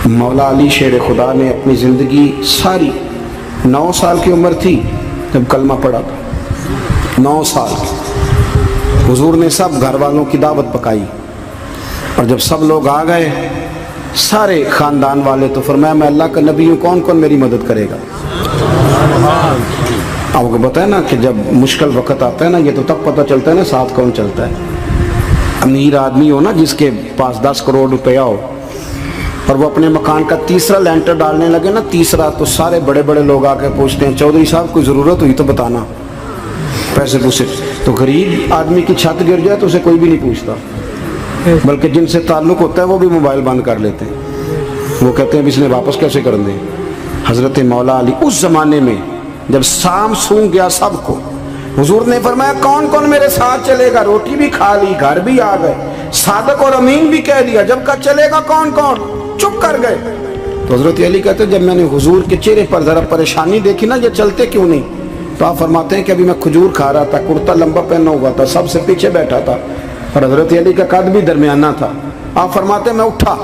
مولا علی شیر خدا نے اپنی زندگی ساری 9 سال کی عمر تھی جب کلمہ پڑھا تھا، 9 سال کی۔ حضور نے سب گھر والوں کی دعوت پکائی، اور جب سب لوگ آ گئے سارے خاندان والے، تو فرمایا میں اللہ کا نبی ہوں، کون کون میری مدد کرے گا؟ آپ کو پتہ ہے نا کہ جب مشکل وقت آتا ہے نا، یہ تو تب پتہ چلتا ہے نا ساتھ کون چلتا ہے۔ امیر آدمی ہو نا، جس کے پاس 10 کروڑ روپیہ ہو، اور وہ اپنے مکان کا تیسرا لینٹر ڈالنے لگے نا، تیسرا، تو سارے بڑے بڑے لوگ آ کے پوچھتے ہیں چودھری صاحب کوئی ضرورت ہوئی تو بتانا، پیسے پوچھے۔ تو غریب آدمی کی چھت گر جائے تو اسے کوئی بھی نہیں پوچھتا، بلکہ جن سے تعلق ہوتا ہے وہ بھی موبائل بند کر لیتے ہیں، وہ کہتے ہیں اب اس نے واپس کیسے کر دیں۔ حضرت مولا علی اس زمانے میں جب سام سونگ گیا سب کو، حضور نے فرمایا کون کون میرے ساتھ چلے گا؟ روٹی بھی کھا لی، گھر بھی آ گئے، صادق اور امین بھی کہہ دیا، جب کہا چلے گا کون کون؟ چپ کر گئے۔ تو حضرت علی کہتے ہیں جب میں نے حضور کے چہرے پر ذرا پریشانی دیکھی نا، یہ چلتے کیوں نہیں، تو آپ فرماتے ہیں کہ ابھی میں کھجور کھا رہا تھا، کرتا لمبا پہنا ہوا تھا، سب سے پیچھے بیٹھا تھا، اور حضرت علی کا قد بھی درمیانہ تھا۔ آپ فرماتے ہیں میں اٹھا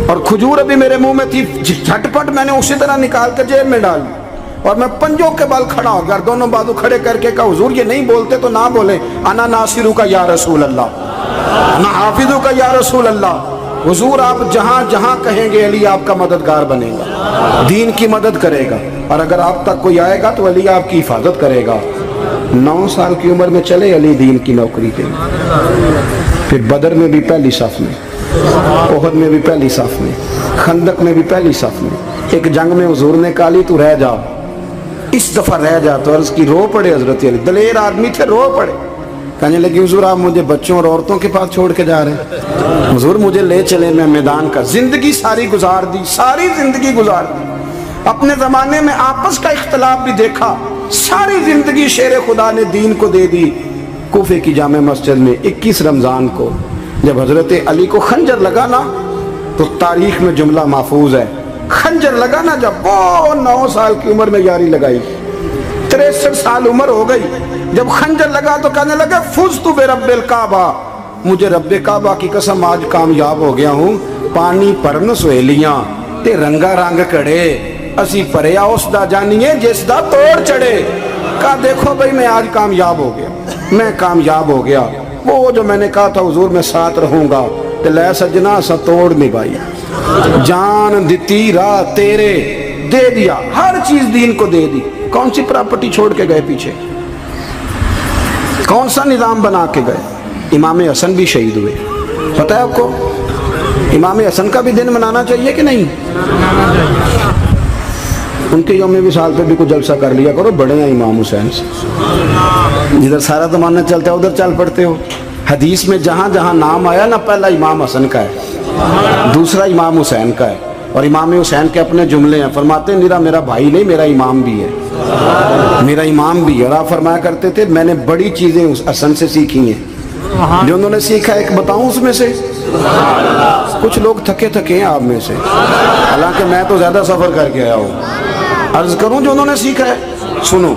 اور کھجور ابھی میرے منہ میں تھی، جھٹ پٹ میں نے اسی طرح نکال کے جیب میں ڈال، اور میں پنجوں کے بل کھڑا ہو گیا، دونوں بازو کھڑے کر کے کہا حضور یہ نہیں بولتے تو نہ بولیں، انا ناصرو کا یا رسول اللہ، انا حافظو کا یا رسول اللہ۔ حضور آپ جہاں جہاں کہیں گے علی آپ کا مددگار بنے گا، دین کی مدد کرے گا، اور اگر آپ تک کوئی آئے گا تو علی آپ کی حفاظت کرے گا۔ 9 سال کی عمر میں چلے علی دین کی نوکری پہ، پھر بدر میں بھی پہلی صف میں، احد میں بھی پہلی صف میں، خندق میں بھی پہلی صف میں۔ ایک جنگ میں حضور نے کہا علی تو رہ جا، اس دفعہ رہ جا، تو عرض کی رو پڑے حضرت علی، دلیر آدمی تھے، رو پڑے، کہنے لگے حضور آپ مجھے بچوں اور عورتوں کے پاس چھوڑ کے جا رہے ہیں، حضور مجھے لے چلے، میں میدان کا زندگی ساری گزار دی، ساری زندگی گزار دی، اپنے زمانے میں آپس کا اختلاف بھی دیکھا، ساری زندگی شیر خدا نے دین کو دے دی۔ کوفے کی جامع مسجد میں 21 رمضان کو جب حضرت علی کو خنجر لگا نا، تو تاریخ میں جملہ محفوظ ہے، خنجر لگا نا جب، وہ 9 سال کی عمر میں یاری لگائی، 63 سال عمر ہو گئی، جب خنجر لگا تو کہنے لگا فزت برب الکعبہ، مجھے رب کعبہ کی قسم آج کامیاب ہو گیا ہوں، پانی پرن سہیلیاں تے رنگا رنگ کڑے، اسی پریا اس دا جانیے جس دا توڑ چڑھے۔ کہا دیکھو بھئی میں آج کامیاب ہو گیا، میں کامیاب ہو گیا، وہ جو میں نے کہا تھا حضور میں ساتھ رہوں گا، تے لے سجنا سا توڑ نبھائی، جان دیتی راہ تیرے، دے دیا ہر چیز دین کو دے دی۔ کون سی پراپرٹی چھوڑ کے گئے پیچھے، کون سا نظام بنا کے گئے؟ امام حسن بھی شہید ہوئے، پتہ ہے آپ کو؟ امام حسن کا بھی دن منانا چاہیے کہ نہیں؟ ان کے یوم وصال پہ بھی کچھ جلسہ کر لیا کرو، بڑے ہیں امام حسین سے، جدھر سارا زمانہ چلتا ہے ادھر چل پڑتے ہو۔ حدیث میں جہاں جہاں نام آیا نا، پہلا امام حسن کا ہے، دوسرا امام حسین کا ہے، اور امام حسین کے اپنے جملے ہیں، فرماتے ہیں میرا بھائی نہیں، میرا امام بھی ہے، میرا امام بھی ہے۔ اور آپ فرمایا کرتے تھے میں نے بڑی چیزیں اس حسن سے سیکھی ہیں، جو انہوں نے سیکھا ایک بتاؤں اس میں سے؟ کچھ لوگ تھکے ہیں آپ میں سے، حالانکہ میں تو زیادہ سفر کر کے آیا ہوں، عرض کروں جو انہوں نے سیکھا ہے؟ سنو،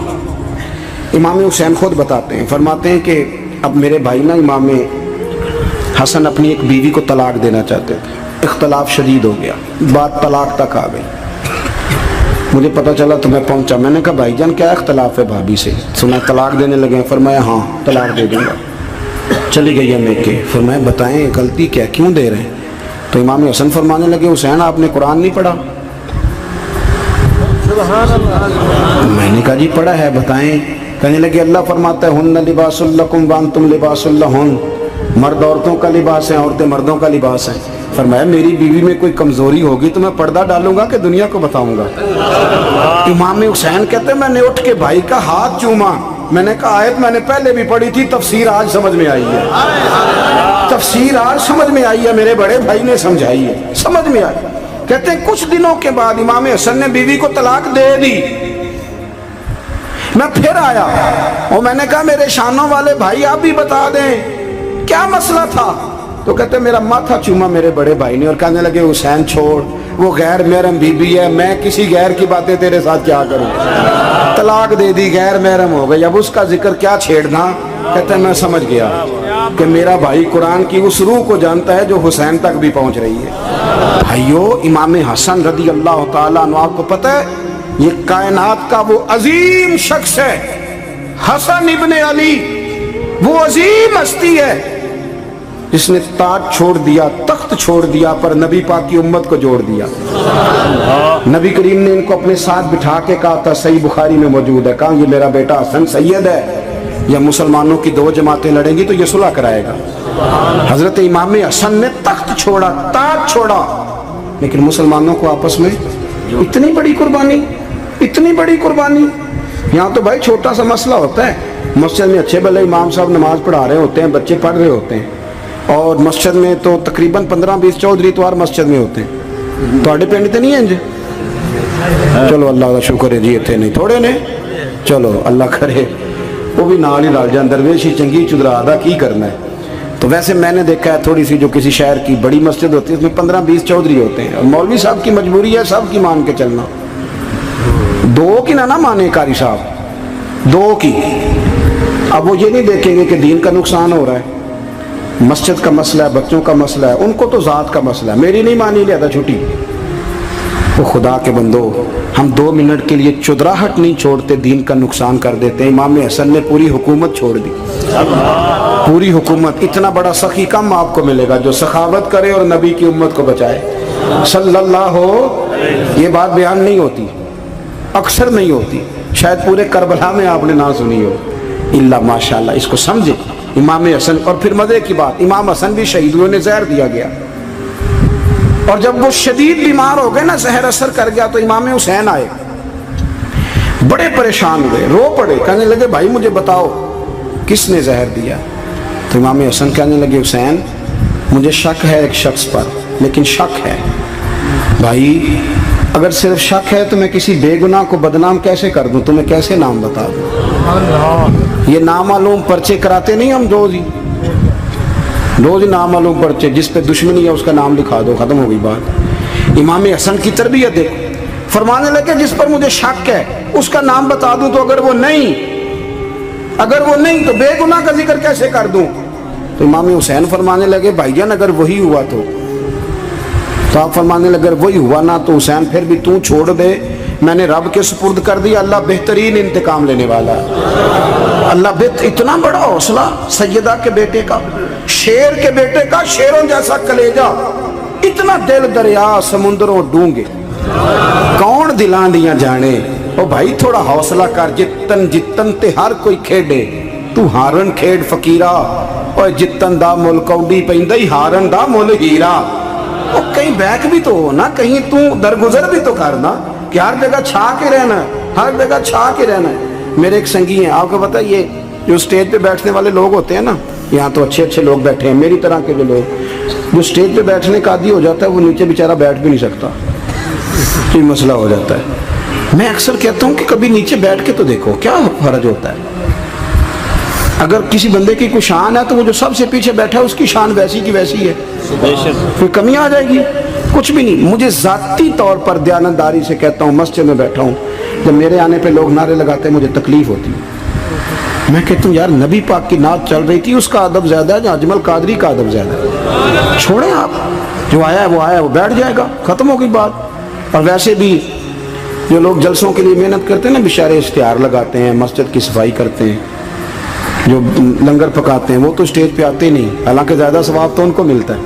امام حسین خود بتاتے ہیں، فرماتے ہیں کہ اب میرے بھائی نا امام حسن اپنی ایک بیوی کو طلاق دینا چاہتے تھے، اختلاف شدید ہو گیا، بات طلاق تک آ گئی، مجھے پتہ چلا تو میں پہنچا، میں نے کہا بھائی جان کیا اختلاف ہے بھابی سے؟ سنا طلاق دینے لگے ہیں، فرمایا ہاں طلاق دے دوں گا۔ چلی گئی ہے میکے، فرمایا بتائیں غلطی کیا، کیوں دے رہے ہیں؟ تو امام حسن فرمانے لگے حسین آپ نے قرآن نہیں پڑھا؟ میں نے کہا جی پڑھا ہے، بتائیں۔ کہنے لگے اللہ فرماتا ہے ہن لباس لکم وانتم لباس لہن، مرد عورتوں کا لباس ہے، عورتیں مردوں کا لباس ہیں۔ فرمایا میری بیوی میں کوئی کمزوری ہوگی تو میں پردہ ڈالوں گا کہ دنیا کو بتاؤں گا؟ امام حسین کہتے ہیں میں نے اٹھ کے بھائی کا ہاتھ چوما، میں نے کہا آیت میں نے پہلے بھی پڑھی تھی، تفسیر آج سمجھ میں آئی ہے، تفسیر آج سمجھ میں آئی ہے، میرے بڑے بھائی نے سمجھائی ہے، سمجھ میں آئی۔ کہتے ہیں کچھ دنوں کے بعد امام حسن نے بیوی کو طلاق دے دی، میں پھر آیا اور میں نے کہا میرے شانوں والے بھائی آپ بھی بتا دیں کیا مسئلہ تھا؟ تو کہتے میرا ماتھا چوما میرے بڑے بھائی نے، اور کہنے لگے حسین چھوڑ، وہ غیر محرم بیوی ہے، میں کسی غیر کی باتیں تیرے ساتھ کیا کروں؟ طلاق دے دی، غیر محرم ہو گئی، اب اس کا ذکر کیا چھیڑنا؟ کہتا ہے میں سمجھ گیا کہ میرا بھائی قرآن کی اس روح کو جانتا ہے جو حسین تک بھی پہنچ رہی ہے۔ بھائیو، امام حسن رضی اللہ تعالیٰ عنہ، آپ کو پتہ ہے یہ کائنات کا وہ عظیم شخص ہے، حسن ابن علی، وہ عظیم ہستی ہے جس نے تاج چھوڑ دیا، تخت چھوڑ دیا، پر نبی پاک کی امت کو جوڑ دیا۔ نبی کریم نے ان کو اپنے ساتھ بٹھا کے کہا تھا، صحیح بخاری میں موجود ہے، کہا یہ میرا بیٹا حسن سید ہے، یا مسلمانوں کی دو جماعتیں لڑیں گی تو یہ صلح کرائے گا۔ حضرت امام حسن نے تخت چھوڑا، تاج چھوڑا، لیکن مسلمانوں کو آپس میں اتنی بڑی قربانی، اتنی بڑی قربانی۔ یہاں تو بھائی چھوٹا سا مسئلہ ہوتا ہے، مسجد میں اچھے بھلے امام صاحب نماز پڑھا رہے ہوتے ہیں، بچے پڑھ رہے ہوتے ہیں، اور مسجد میں تو تقریباً 15-20 چودھری اتوار مسجد میں ہوتے ہیں۔ تو پنڈ تو نہیں ہیں جی؟ چلو اللہ کا شکر ہے جی، اتنے نہیں تھوڑے نے، چلو اللہ کرے وہ بھی نال ہی رل جان، درویشی چنگی چدرا دا کی کرنا ہے۔ تو ویسے میں نے دیکھا ہے تھوڑی سی جو کسی شہر کی بڑی مسجد ہوتی ہے اس میں 15-20 چودھری ہوتے ہیں، اور مولوی صاحب کی مجبوری ہے سب کی مان کے چلنا، دو کی نہ مانے قاری صاحب، دو کی۔ اب وہ یہ نہیں دیکھیں گے کہ دین کا نقصان ہو رہا ہے، مسجد کا مسئلہ ہے، بچوں کا مسئلہ ہے، ان کو تو ذات کا مسئلہ ہے، میری نہیں مانی لیا چھٹی۔ وہ خدا کے بندو، ہم 2 منٹ کے لیے چدراہٹ نہیں چھوڑتے، دین کا نقصان کر دیتے ہیں۔ امام حسن نے پوری حکومت چھوڑ دی، پوری حکومت۔ اتنا بڑا سخی کم آپ کو ملے گا جو سخاوت کرے اور نبی کی امت کو بچائے صلی اللہ ہو۔ یہ بات بیان نہیں ہوتی، اکثر نہیں ہوتی، شاید پورے کربلا میں آپ نے نہ سنی ہو، اللہ ماشاءاللہ۔ اس کو سمجھے امام حسن۔ اور پھر مزے کی بات، امام حسن بھی شہید ہوئے، انہیں زہر دیا گیا، اور جب وہ شدید بیمار ہو گئے نا، زہر اثر کر گیا، تو امام حسین آئے، بڑے پریشان ہوئے، رو پڑے، کہنے لگے بھائی مجھے بتاؤ کس نے زہر دیا؟ تو امام حسن کہنے لگے حسین مجھے شک ہے ایک شخص پر، لیکن شک ہے بھائی، اگر صرف شک ہے تو میں کسی بے گناہ کو بدنام کیسے کر دوں، تمہیں کیسے نام بتا دوں؟ یہ نامعلوم پرچے کراتے نہیں ہم روز ہی نامعلوم پرچے، جس پہ دشمنی ہے اس کا نام لکھا دو، ختم ہو گئی بات۔ امام حسن کی تربیت دیکھو، فرمانے لگے جس پر مجھے شک ہے اس کا نام بتا دوں، تو اگر وہ نہیں تو بے گناہ کا ذکر کیسے کر دوں؟ تو امام حسین فرمانے لگے بھائی جان اگر وہی ہوا تو آپ فرمانے لگے اگر وہی ہوا نا تو حسین پھر بھی تو چھوڑ دے، میں نے رب کے سپرد کر دیا، اللہ بہترین انتقام لینے والا ہے۔ اللہ اتنا بڑا حوصلہ سیدہ کے بیٹے کا، شیر کے بیٹے کا، شیروں جیسا کلیجہ، اتنا دل دریا سمندروں ڈونگے، کون دلان دیاں جانے۔ او بھائی تھوڑا حوصلہ کر، جتن تے ہر کوئی کھیڈے، تو ہارن کھیڈ فقیرہ، اور جتن دا مل کوڈی پیندی ہارن دا مل ہیرا۔ او کہیں بیک بھی تو ہو نا، کہیں تو درگزر بھی تو کرنا، کہ ہر جگہ چھا کے رہنا ہے، ہر جگہ چھا کے رہنا ہے۔ میرے ایک سنگی ہیں، آپ کو پتہ یہ جو سٹیج پہ بیٹھنے والے لوگ ہوتے ہیں نا، یہاں تو اچھے لوگ بیٹھے ہیں، میری طرح کے جو لوگ، جو سٹیج پہ بیٹھنے کا عادی ہو جاتا ہے وہ نیچے بیچارہ بیٹھ بھی نہیں سکتا، یہ مسئلہ ہو جاتا ہے۔ میں اکثر کہتا ہوں کہ کبھی نیچے بیٹھ کے تو دیکھو کیا فرض ہوتا ہے۔ اگر کسی بندے کی کوئی شان ہے تو وہ جو سب سے پیچھے بیٹھا ہے اس کی شان ویسی کی ویسی ہے، کوئی کمی آ جائے گی؟ کچھ بھی نہیں۔ مجھے ذاتی طور پر دیانتداری سے کہتا ہوں، مسجد میں بیٹھا ہوں، جب میرے آنے پہ لوگ نعرے لگاتے ہیں مجھے تکلیف ہوتی ہے۔ میں کہتا ہوں یار نبی پاک کی نعت چل رہی تھی، اس کا ادب زیادہ ہے یا اجمل قادری کا ادب زیادہ ہے؟ چھوڑیں آپ، جو آیا ہے وہ بیٹھ جائے گا، ختم ہو گئی بات۔ اور ویسے بھی جو لوگ جلسوں کے لیے محنت کرتے ہیں نا، بیچارے اشتہار لگاتے ہیں، مسجد کی صفائی کرتے ہیں، جو لنگر پکاتے ہیں، وہ تو اسٹیج پہ آتے ہی نہیں، حالانکہ زیادہ ثواب تو ان کو ملتا ہے،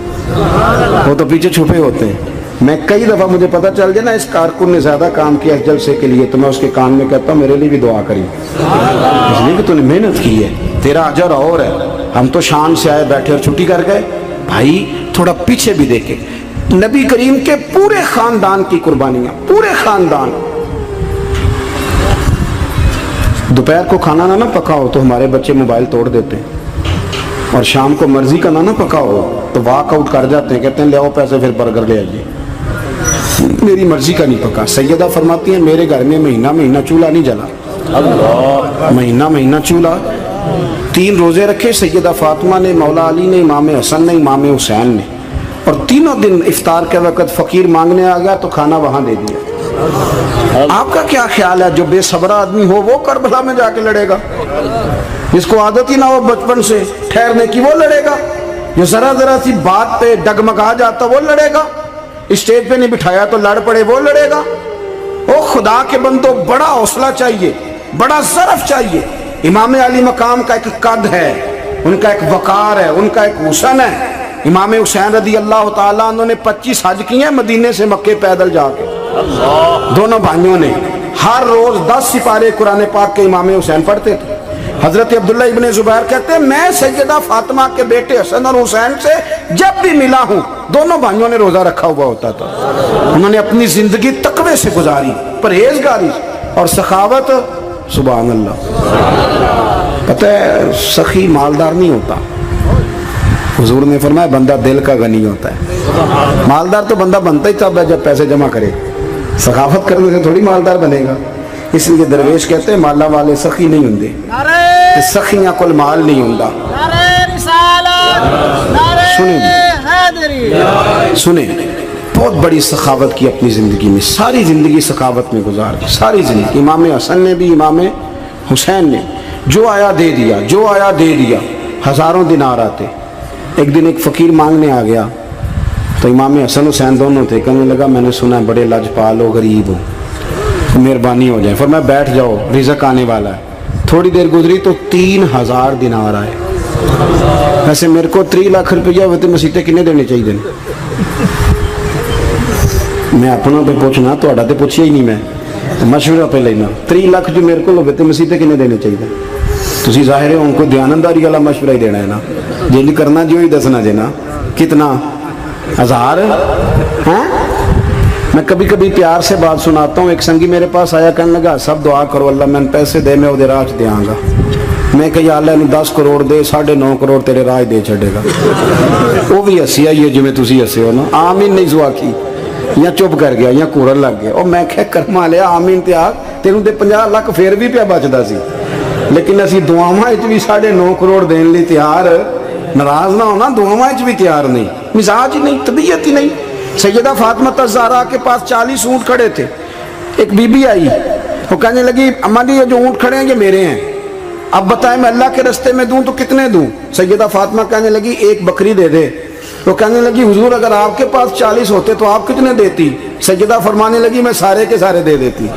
وہ تو پیچھے چھپے ہوتے ہیں۔ میں کئی دفعہ مجھے پتہ چل جائے نا اس کارکن نے زیادہ کام کیا اس جلسے کے لیے، تو میں اس کے کان میں کہتا ہوں میرے لیے بھی دعا کری، اس لیے کہ تو نے محنت کی ہے، تیرا اجر اور ہے۔ ہم تو شان سے آئے بیٹھے اور چھٹی کر گئے۔ بھائی تھوڑا پیچھے بھی دیکھے، نبی کریم کے پورے خاندان کی قربانیاں، پورے خاندان۔ دوپہر کو کھانا نہ پکا ہو تو ہمارے بچے موبائل توڑ دیتے ہیں، اور شام کو مرضی کا نہ پکا ہو تو واک آؤٹ کر جاتے ہیں، کہتے ہیں لے آؤ پیسے پھر برگر لے آئیے، میری مرضی کا نہیں پکا۔ سیدہ فرماتی ہیں میرے گھر میں مہینہ چولہا نہیں جلا، مہینہ چولہا۔ 3 روزے رکھے سیدہ فاطمہ نے، مولا علی نے، امام حسن نے، امام حسین نے، اور تینوں دن افطار کے وقت فقیر مانگنے آ گیا تو کھانا وہاں دے دیا۔ آپ کا کیا خیال ہے جو بے صبرا آدمی ہو وہ کربلا میں جا کے لڑے گا؟ جس کو عادت ہی نہ ہو بچپن سے ٹھہرنے کی وہ لڑے گا، جو ذرا ذرا سی بات پہ ڈگمگا جاتا وہ لڑے گا، اسٹیج پہ نہیں بٹھایا تو لڑ پڑے وہ لڑے گا۔ او خدا کے بندو، بڑا حوصلہ چاہیے، بڑا ظرف چاہیے۔ امام علی مقام کا ایک قد ہے، ان کا ایک وقار ہے، ان کا ایک حسن ہے۔ امام حسین رضی اللہ تعالیٰ عنہ نے 25 حج کیے ہیں مدینے سے مکے پیدل جا کے، دونوں بھائیوں نے۔ ہر روز 10 سپارے قرآن پاک کے امام حسین پڑھتے تھے۔ حضرت عبداللہ ابن زبیر کہتے ہیں میں سیدہ فاطمہ کے بیٹے حسن اور حسین سے جب بھی ملا ہوں دونوں بھائیوں نے روزہ رکھا ہوا ہوتا تھا۔ انہوں نے اپنی زندگی تقوی سے گزاری، پرہیزگاری اور سخاوت۔ سبحان اللہ۔ پتہ ہے سخی مالدار نہیں ہوتا، حضور نے فرمایا بندہ دل کا غنی ہوتا ہے۔ مالدار تو بندہ بنتا ہی تب ہے جب پیسے جمع کرے، سخاوت کرنے سے تھوڑی مالدار بنے گا۔ اس لیے درویش کہتے ہیں مالا والے سخی نہیں ہوندے، سخیاں کل مال نہیں ہوندا۔ سنیں بہت بڑی سخاوت کی اپنی زندگی میں، ساری زندگی سخاوت میں گزار دی، ساری زندگی۔ امام حسن نے بھی، امام حسین نے جو آیا دے دیا، جو آیا دے دیا، ہزاروں دینار آتے۔ ایک دن ایک فقیر مانگنے آ گیا تو امام حسن حسین دونوں تھے، کہنے لگا میں نے سنا ہے بڑے لاجپال ہو، غریب ہو، مہربانی ہو جائے۔ فرمایا بیٹھ جاؤ رزق آنے والا ہے۔ تھوڑی دیر گزری تو 3000 دینار آئے۔ ویسے میرے کو 3 لاکھ روپیہ ہوتے مسیطے کنے دینے چاہیے؟ میں اپنا پہ پوچھنا، تو پوچھیا ہی نہیں، میں مشورہ پہ لینا۔ 3 لاکھ جو میرے کو ہوتے مسیطے کنے دینے چاہیے؟ تسی ظاہر ہے ان کو دیانتداری والا مشورہ ہی دینا ہے نا، جی نہیں کرنا جو ہی دسنا جی نا۔ کتنا 1000 ہیں؟ میں کبھی کبھی پیار سے بات سناتا ہوں۔ ایک سنگی میرے پاس آیا، کہنے لگا سب دعا کرو اللہ میں پیسے دے میں وہ راہ دیا گا۔ میں کہ یا اللہ 10 کروڑ دے، 9.5 کروڑ تیرے راہ دے چھڑے گا۔ وہ بھی ہسی آئی ہے جو میں تسی ہسے ہو نا، آمین نہیں زوا کی، یا چپ کر گیا یا کورن لگ گیا۔ اور میں کہ کرما لیا آمین تے آگ تینوں تے 50 لاکھ پھر بھی پیا بچدا سی، لیکن اسی دعاواں وچ بھی 9.5 کروڑ دین لی تیار، ناراض نہ ہونا، دعاواں وچ بھی تیار نہیں، مزاج ہی نہیں، طبیعت ہی نہیں۔ سیدہ فاطمہ الزہرا کے پاس 40 اونٹ کھڑے تھے۔ ایک بی بی آئی، وہ کہنے لگی اماں جی یہ جو اونٹ کھڑے ہیں یہ میرے ہیں، اب بتائیں میں اللہ کے رستے میں دوں تو کتنے دوں؟ سیدہ فاطمہ کہنے لگی 1 بکری دے دے۔ وہ کہنے لگی حضور اگر آپ کے پاس 40 ہوتے تو آپ کتنے دیتی؟ سیدہ فرمانے لگی میں سارے کے سارے دے دیتی۔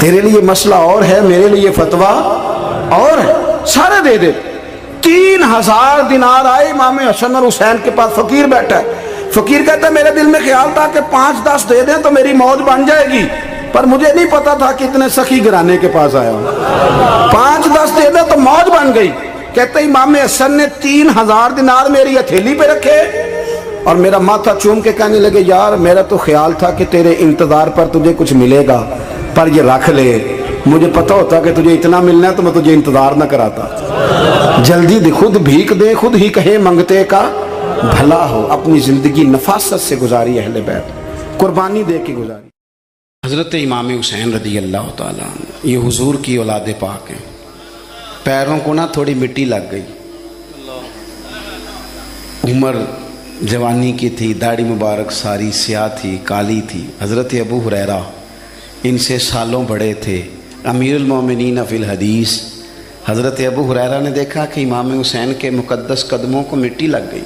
تیرے لیے مسئلہ اور ہے، میرے لیے فتویٰ اور ہے، سارے دے دے۔ 3000 دینار آئے امام حسن اور حسین کے پاس۔ فقیر بیٹھا ہے، فقیر کہتا ہے میرے دل میں خیال تھا کہ 5-10 دے دیں تو میری موت بن جائے گی، پر مجھے نہیں پتا تھا کہ اتنے سخی گھرانے کے پاس آیا ہوں۔ 5-10 دے دیں تو موت بن گئی۔ کہتے امام حسن نے 3000 دینار میری ہتھیلی پہ رکھے اور میرا ماتھا چوم کے کہنے لگے یار میرا تو خیال تھا کہ تیرے انتظار پر تجھے کچھ ملے گا، پر یہ رکھ لے، مجھے پتا ہوتا کہ تجھے اتنا ملنا ہے تو میں تجھے انتظار نہ کراتا۔ جلدی دے، خود بھیک دے، خود ہی کہے منگتے کا بھلا ہو۔ اپنی زندگی نفاست سے گزاری اہل بیت، قربانی دے کے گزاری۔ حضرت امام حسین رضی اللہ تعالیٰ عنہ یہ حضور کی اولاد پاک ہیں۔ پیروں کو نہ تھوڑی مٹی لگ گئی، عمر جوانی کی تھی، داڑھی مبارک ساری سیاہ تھی، کالی تھی۔ حضرت ابو ہریرہ ان سے سالوں بڑے تھے، امیر المومنین فی الحدیث۔ حضرت ابو ہریرہ نے دیکھا کہ امام حسین کے مقدس قدموں کو مٹی لگ گئی۔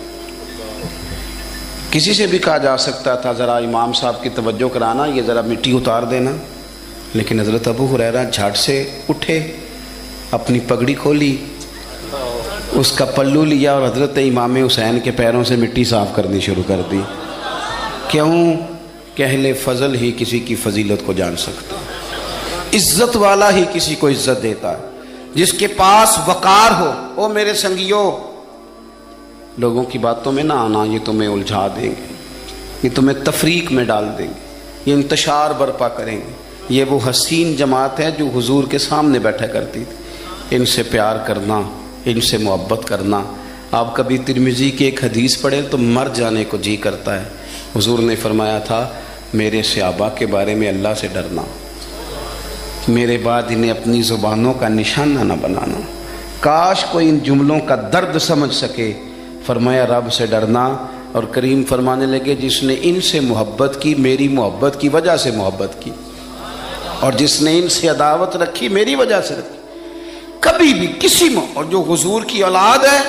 کسی سے بھی کہا جا سکتا تھا ذرا امام صاحب کی توجہ کرانا، یہ ذرا مٹی اتار دینا، لیکن حضرت ابو ہریرہ جھٹ سے اٹھے، اپنی پگڑی کھولی، اس کا پلو لیا اور حضرت امام حسین کے پیروں سے مٹی صاف کرنی شروع کر دی۔ کیوں کہ اہل فضل ہی کسی کی فضیلت کو جان سکتا، عزت والا ہی کسی کو عزت دیتا ہے، جس کے پاس وقار ہو۔ او میرے سنگیوں، لوگوں کی باتوں میں نہ آنا، یہ تمہیں الجھا دیں گے، یہ تمہیں تفریق میں ڈال دیں گے، یہ انتشار برپا کریں گے۔ یہ وہ حسین جماعت ہے جو حضور کے سامنے بیٹھا کرتی تھی۔ ان سے پیار کرنا، ان سے محبت کرنا۔ آپ کبھی ترمذی کی ایک حدیث پڑھیں تو مر جانے کو جی کرتا ہے۔ حضور نے فرمایا تھا میرے صحابہ کے بارے میں اللہ سے ڈرنا، میرے بعد انہیں اپنی زبانوں کا نشانہ نہ بنانا۔ کاش کوئی ان جملوں کا درد سمجھ سکے۔ فرمایا رب سے ڈرنا، اور کریم فرمانے لگے جس نے ان سے محبت کی میری محبت کی وجہ سے محبت کی، اور جس نے ان سے عداوت رکھی میری وجہ سے رکھی۔ کبھی بھی کسی میں، اور جو حضور کی اولاد ہے،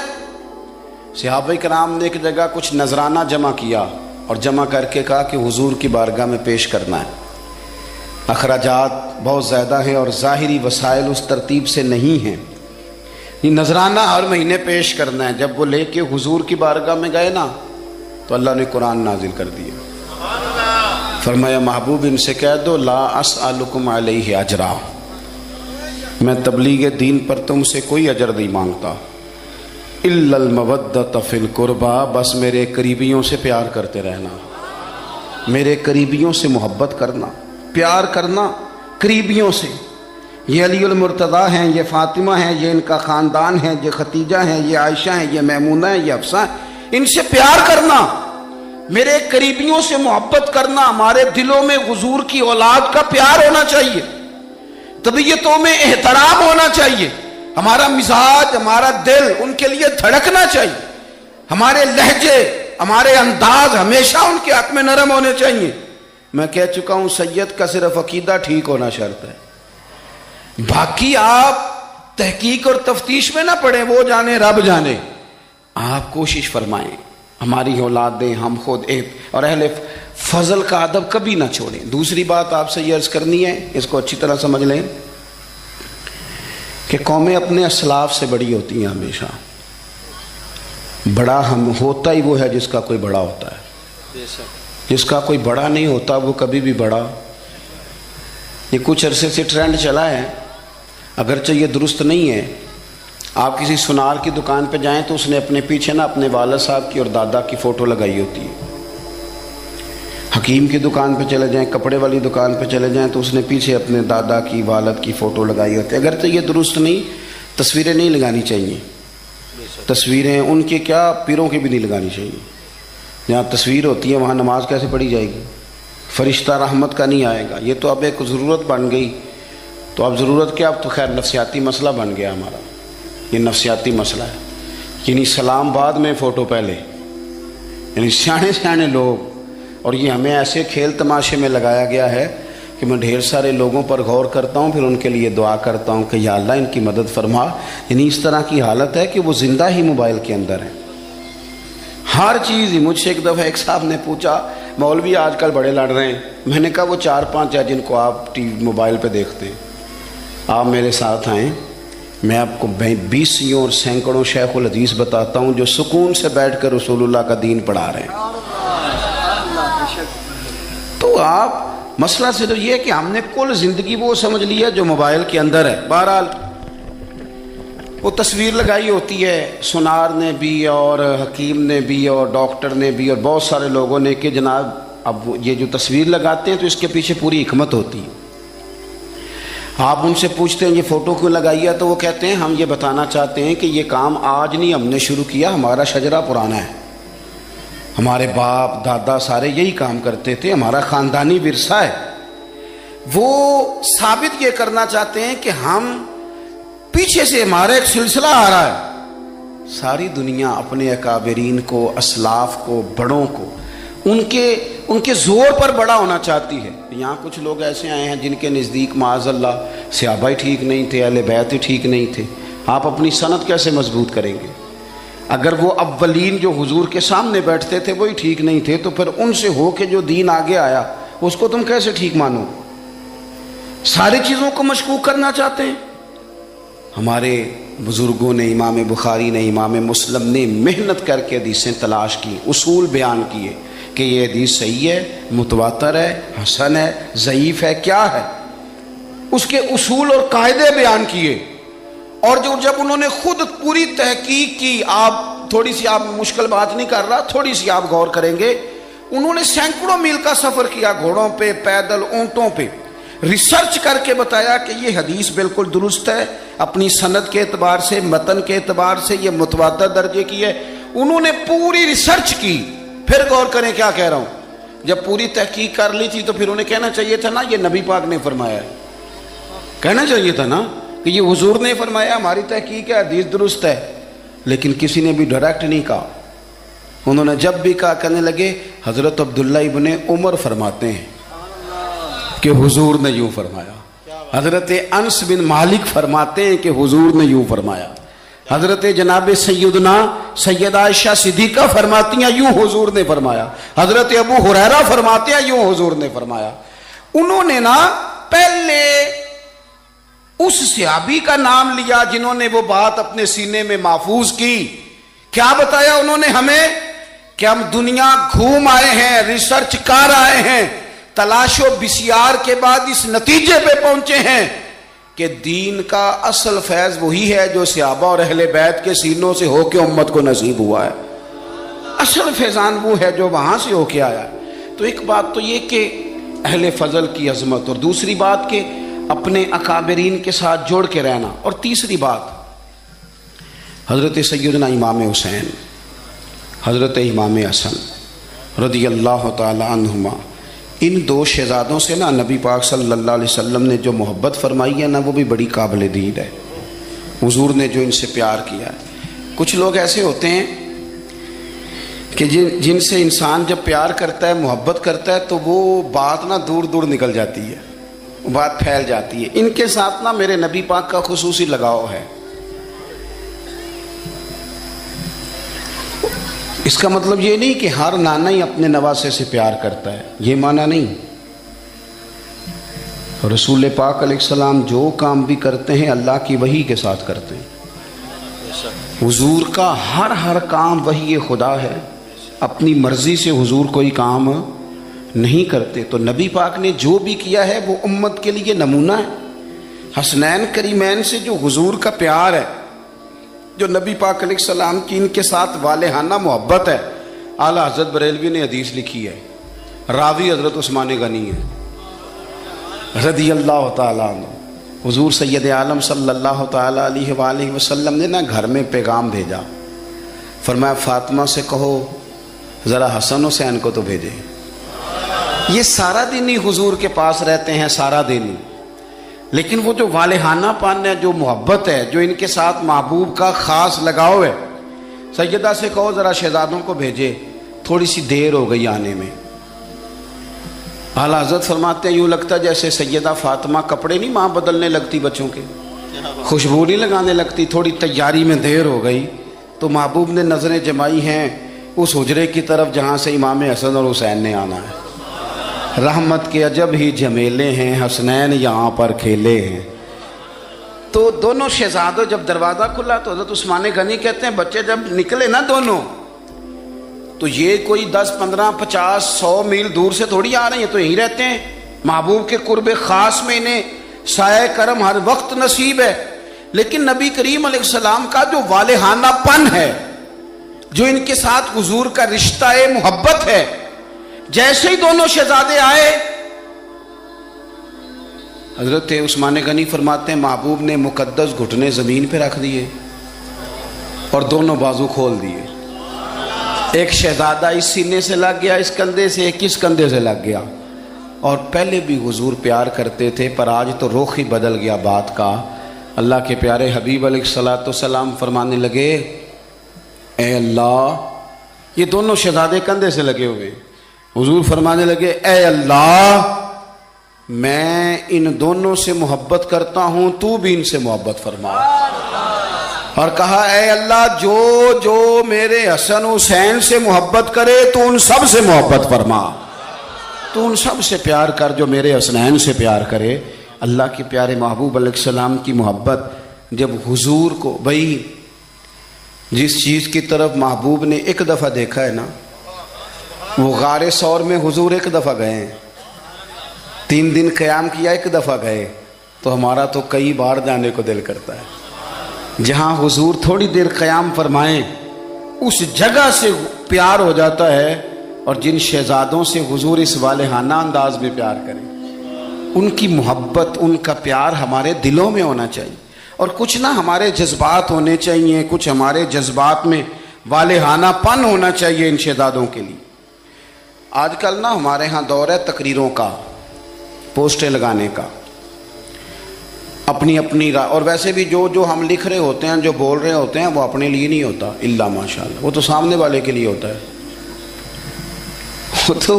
صحابہ کرام نے ایک جگہ کچھ نذرانہ جمع کیا اور جمع کر کے کہا کہ حضور کی بارگاہ میں پیش کرنا ہے، اخراجات بہت زیادہ ہیں اور ظاہری وسائل اس ترتیب سے نہیں ہیں، یہ نذرانہ ہر مہینے پیش کرنا ہے۔ جب وہ لے کے حضور کی بارگاہ میں گئے نا تو اللہ نے قرآن نازل کر دیا، فرمایا محبوب ان سے کہہ دو لا اسألکم علیہ اجرا، میں تبلیغ دین پر تم سے کوئی اجر نہیں مانگتا، الا المودۃ فی القربى، بس میرے قریبیوں سے پیار کرتے رہنا، میرے قریبیوں سے محبت کرنا، پیار کرنا قریبیوں سے۔ یہ علی المرتضیٰ ہیں، یہ فاطمہ ہیں، یہ ان کا خاندان ہے، یہ ختیجہ ہیں، یہ عائشہ ہیں، یہ میمونہ ہیں، یہ حفصہ ہیں، ان سے پیار کرنا، میرے قریبیوں سے محبت کرنا۔ ہمارے دلوں میں حضور کی اولاد کا پیار ہونا چاہیے، طبیعتوں میں احترام ہونا چاہیے، ہمارا مزاج، ہمارا دل ان کے لیے دھڑکنا چاہیے، ہمارے لہجے، ہمارے انداز ہمیشہ ان کے حق میں نرم ہونے چاہیے۔ میں کہہ چکا ہوں سید کا صرف عقیدہ ٹھیک ہونا شرط ہے، باقی آپ تحقیق اور تفتیش میں نہ پڑیں، وہ جانے رب جانے۔ آپ کوشش فرمائیں ہماری اولادیں، ہم خود اور اہل فضل کا ادب کبھی نہ چھوڑیں۔ دوسری بات آپ سے یہ عرض کرنی ہے، اس کو اچھی طرح سمجھ لیں کہ قومیں اپنے اسلاف سے بڑی ہوتی ہیں ہمیشہ، بڑا ہم ہوتا ہی وہ ہے جس کا کوئی بڑا ہوتا ہے، جس کا کوئی بڑا نہیں ہوتا وہ کبھی بھی بڑا۔ یہ کچھ عرصے سے ٹرینڈ چلا ہے، اگرچہ یہ درست نہیں ہے۔ آپ کسی سنار کی دکان پہ جائیں تو اس نے اپنے پیچھے نا اپنے والد صاحب کی اور دادا کی فوٹو لگائی ہوتی ہے، حکیم کی دکان پہ چلے جائیں، کپڑے والی دکان پہ چلے جائیں تو اس نے پیچھے اپنے دادا کی، والد کی فوٹو لگائی ہوتی ہے۔ اگرچہ یہ درست نہیں، تصویریں نہیں لگانی چاہیے، تصویریں ان کے کیا پیروں کی بھی نہیں لگانی چاہیے۔ جہاں تصویر ہوتی ہے وہاں نماز کیسے پڑھی جائے گی؟ فرشتہ رحمت کا نہیں آئے گا۔ یہ تو اب ایک ضرورت بن گئی، تو اب ضرورت کیا، اب تو خیر نفسیاتی مسئلہ بن گیا ہمارا، یہ نفسیاتی مسئلہ ہے، یعنی سلام بعد میں فوٹو پہلے، یعنی سیانے سیانے لوگ، اور یہ ہمیں ایسے کھیل تماشے میں لگایا گیا ہے کہ میں ڈھیر سارے لوگوں پر غور کرتا ہوں، پھر ان کے لیے دعا کرتا ہوں کہ یا اللہ ان کی مدد فرما۔ یعنی اس طرح کی حالت ہے کہ وہ زندہ ہی موبائل کے اندر ہیں، ہر چیز ہی۔ مجھ سے ایک دفعہ ایک صاحب نے پوچھا مولوی آج کل بڑے لڑ رہے ہیں، میں نے کہا وہ 4-5 ہے جن کو آپ ٹی وی موبائل پہ دیکھتے ہیں، آپ میرے ساتھ آئیں، میں آپ کو 20 اور سینکڑوں شیخ الحدیث بتاتا ہوں جو سکون سے بیٹھ کر رسول اللہ کا دین پڑھا رہے ہیں۔ تو آپ مسئلہ صرف یہ ہے کہ ہم نے کل زندگی وہ سمجھ لی ہے جو موبائل کے اندر ہے۔ بہرحال وہ تصویر لگائی ہوتی ہے سنار نے بھی اور حکیم نے بھی اور ڈاکٹر نے بھی اور بہت سارے لوگوں نے کہ جناب اب یہ جو تصویر لگاتے ہیں تو اس کے پیچھے پوری حکمت ہوتی ہے۔ آپ ان سے پوچھتے ہیں یہ فوٹو کیوں لگائی ہے تو وہ کہتے ہیں ہم یہ بتانا چاہتے ہیں کہ یہ کام آج نہیں ہم نے شروع کیا، ہمارا شجرہ پرانا ہے، ہمارے باپ دادا سارے یہی کام کرتے تھے، ہمارا خاندانی ورثہ ہے۔ وہ ثابت یہ کرنا چاہتے ہیں کہ ہم پیچھے سے ہمارا ایک سلسلہ آ رہا ہے۔ ساری دنیا اپنے اکابرین کو، اسلاف کو، بڑوں کو ان کے زور پر بڑا ہونا چاہتی ہے۔ یہاں کچھ لوگ ایسے آئے ہیں جن کے نزدیک معاذ اللہ صحابہ ہی ٹھیک نہیں تھے، اہل بیت ہی ٹھیک نہیں تھے۔ آپ اپنی سند کیسے مضبوط کریں گے؟ اگر وہ اولین جو حضور کے سامنے بیٹھتے تھے وہی ٹھیک نہیں تھے تو پھر ان سے ہو کے جو دین آگے آیا اس کو تم کیسے ٹھیک مانو؟ ساری چیزوں کو مشکوک کرنا چاہتے ہیں۔ ہمارے بزرگوں نے، امام بخاری نے، امام مسلم نے محنت کر کے حدیثیں تلاش کی، اصول بیان کیے کہ یہ حدیث صحیح ہے، متواتر ہے، حسن ہے، ضعیف ہے، کیا ہے، اس کے اصول اور قاعدے بیان کیے۔ اور جب انہوں نے خود پوری تحقیق کی، آپ تھوڑی سی، آپ مشکل بات نہیں کر رہا، تھوڑی سی آپ غور کریں گے، انہوں نے سینکڑوں میل کا سفر کیا، گھوڑوں پہ، پیدل، اونٹوں پہ، ریسرچ کر کے بتایا کہ یہ حدیث بالکل درست ہے، اپنی سند کے اعتبار سے، متن کے اعتبار سے یہ متواتر درجے کی ہے۔ انہوں نے پوری ریسرچ کی۔ پھر غور کریں کیا کہہ رہا ہوں، جب پوری تحقیق کر لی تھی تو پھر انہیں کہنا چاہیے تھا نا یہ نبی پاک نے فرمایا ہے، کہنا چاہیے تھا نا کہ یہ حضور نے فرمایا، ہماری تحقیق ہے، حدیث درست ہے۔ لیکن کسی نے بھی ڈائریکٹ نہیں کہا۔ انہوں نے جب بھی کہا کہنے لگے حضرت عبداللہ ابن عمر فرماتے ہیں کہ حضور نے یوں فرمایا۔ حضرت انس بن مالک فرماتے ہیں کہ حضور نے یوں فرمایا. حضرت جناب سیدہ عائشہ صدیقہ فرماتی ہیں یوں حضور نے فرمایا. حضرت ابو ہریرہ فرماتے ہیں یوں حضور نے فرمایا. انہوں نے نا پہلے اس صحابی کا نام لیا جنہوں نے وہ بات اپنے سینے میں محفوظ کی. کیا بتایا انہوں نے ہمیں کہ ہم دنیا گھوم آئے ہیں, ریسرچ کر آئے ہیں, تلاش و بسیار کے بعد اس نتیجے پہ پہنچے ہیں کہ دین کا اصل فیض وہی ہے جو صحابہ اور اہل بیت کے سینوں سے ہو کے امت کو نصیب ہوا ہے. اصل فیضان وہ ہے جو وہاں سے ہو کے آیا. تو ایک بات تو یہ کہ اہل فضل کی عظمت, اور دوسری بات کہ اپنے اکابرین کے ساتھ جوڑ کے رہنا, اور تیسری بات حضرت سیدنا امام حسین, حضرت امام حسن رضی اللہ تعالی عنہما, ان دو شہزادوں سے نا نبی پاک صلی اللہ علیہ وسلم نے جو محبت فرمائی ہے نا وہ بھی بڑی قابل دید ہے. حضور نے جو ان سے پیار کیا ہے. کچھ لوگ ایسے ہوتے ہیں کہ جن سے انسان جب پیار کرتا ہے, محبت کرتا ہے, تو وہ بات نا دور دور نکل جاتی ہے, بات پھیل جاتی ہے. ان کے ساتھ نا میرے نبی پاک کا خصوصی لگاؤ ہے. اس کا مطلب یہ نہیں کہ ہر نانا ہی اپنے نواسے سے پیار کرتا ہے, یہ معنی نہیں. رسول پاک علیہ السلام جو کام بھی کرتے ہیں اللہ کی وحی کے ساتھ کرتے ہیں. حضور کا ہر کام وحی خدا ہے, اپنی مرضی سے حضور کوئی کام نہیں کرتے. تو نبی پاک نے جو بھی کیا ہے وہ امت کے لیے نمونہ ہے. حسنین کریمین سے جو حضور کا پیار ہے, جو نبی پاک علیہ السلام کی ان کے ساتھ والہانہ محبت ہے. اعلیٰ حضرت بریلوی نے حدیث لکھی ہے, راوی حضرت عثمان غنی ہے رضی اللہ تعالیٰ عنہ. حضور سید عالم صلی اللہ تعالیٰ علیہ وآلہ وسلم نے نا گھر میں پیغام بھیجا, فرمایا فاطمہ سے کہو ذرا حسن حسین کو تو بھیجے. یہ سارا دن ہی حضور کے پاس رہتے ہیں, سارا دن ہی, لیکن وہ جو والہانہ پن ہے, جو محبت ہے, جو ان کے ساتھ محبوب کا خاص لگاؤ ہے. سیدہ سے کہو ذرا شہزادوں کو بھیجے, تھوڑی سی دیر ہو گئی آنے میں. اعلیٰ حضرت فرماتے ہیں یوں لگتا جیسے سیدہ فاطمہ کپڑے نہیں ماں بدلنے لگتی بچوں کے, خوشبو نہیں لگانے لگتی, تھوڑی تیاری میں دیر ہو گئی تو محبوب نے نظریں جمائی ہیں اس حجرے کی طرف جہاں سے امام حسن اور حسین نے آنا ہے. رحمت کے عجب ہی جھمیلے ہیں, حسنین یہاں پر کھیلے ہیں. تو دونوں شہزادوں جب دروازہ کھلا تو حضرت عثمان غنی کہتے ہیں بچے جب نکلے نا دونوں, تو یہ کوئی 10 15 50 100 میل دور سے تھوڑی آ رہے ہیں, تو یہیں رہتے ہیں. محبوب کے قرب خاص میں انہیں سایہ کرم ہر وقت نصیب ہے. لیکن نبی کریم علیہ السلام کا جو والہانہ پن ہے, جو ان کے ساتھ حضور کا رشتہ محبت ہے, جیسے ہی دونوں شہزادے آئے, حضرت عثمان غنی فرماتے ہیں محبوب نے مقدس گھٹنے زمین پہ رکھ دیے اور دونوں بازو کھول دیے. ایک شہزادہ اس سینے سے لگ گیا اس کندھے سے, ایک اس کندھے سے لگ گیا. اور پہلے بھی حضور پیار کرتے تھے, پر آج تو رخ ہی بدل گیا بات کا. اللہ کے پیارے حبیب علیہ الصلوۃ والسلام فرمانے لگے اے اللہ, یہ دونوں شہزادے کندھے سے لگے ہوئے, حضور فرمانے لگے اے اللہ میں ان دونوں سے محبت کرتا ہوں, تو بھی ان سے محبت فرما. اور کہا اے اللہ جو جو میرے حسن حسین سے محبت کرے تو ان سب سے محبت فرما, تو ان سب سے پیار کر جو میرے حسنین سے پیار کرے. اللہ کے پیارے محبوب علیہ السلام کی محبت جب حضور کو, بھائی جس چیز کی طرف محبوب نے ایک دفعہ دیکھا ہے نا, وہ غار ثور میں حضور ایک دفعہ گئے ہیں, 3 دن قیام کیا ایک دفعہ گئے, تو ہمارا تو کئی بار جانے کو دل کرتا ہے. جہاں حضور تھوڑی دیر قیام فرمائیں اس جگہ سے پیار ہو جاتا ہے. اور جن شہزادوں سے حضور اس والہانہ انداز میں پیار کریں, ان کی محبت, ان کا پیار ہمارے دلوں میں ہونا چاہیے. اور کچھ نہ ہمارے جذبات ہونے چاہیے, کچھ ہمارے جذبات میں والہانہ پن ہونا چاہیے ان شہزادوں کے لیے. آج کل نا ہمارے ہاں دور ہے تقریروں کا, پوسٹیں لگانے کا, اپنی اپنی راہ. اور ویسے بھی جو ہم لکھ رہے ہوتے ہیں, جو بول رہے ہوتے ہیں, وہ اپنے لیے نہیں ہوتا الا ماشاءاللہ, وہ تو سامنے والے کے لیے ہوتا ہے. وہ تو